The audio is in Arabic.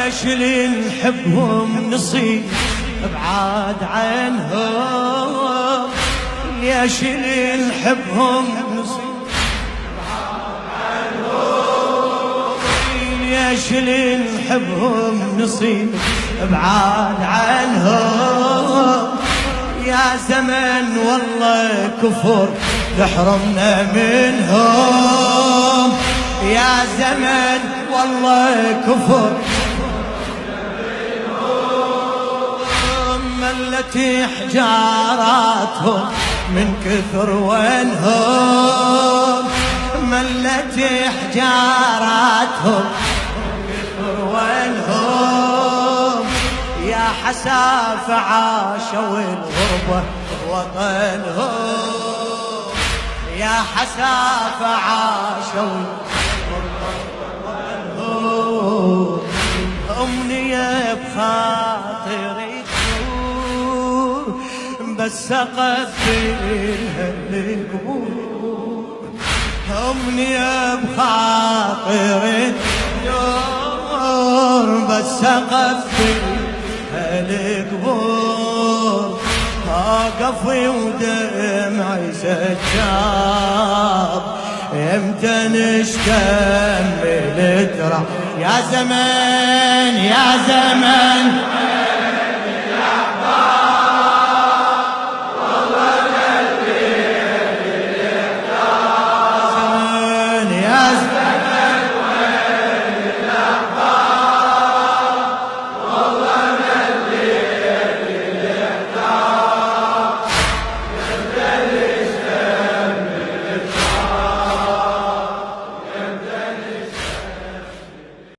ليش اللي نحبهم نصير ابعاد عنهم، ليش اللي نحبهم نصير ابعاد عنهم، ليش اللي نحبهم نصير ابعاد عنهم. يا زمن والله كفر تحرمنا منهم، يا زمن والله كفر ملتي حجاراتهم من كثر وينهم، ملتي حجاراتهم من كثر وينهم. يا حسافة عاشوا الغربة وطنهم، يا حسافة عاشوا أمنية بخاطري تدور، بس أقفلها للقبور. أمنية بخاطري تدور، بس أقفلها للقبور. أقفي ودمعي سجاب، امتى نشتمل ترى يا زمان يا زمان.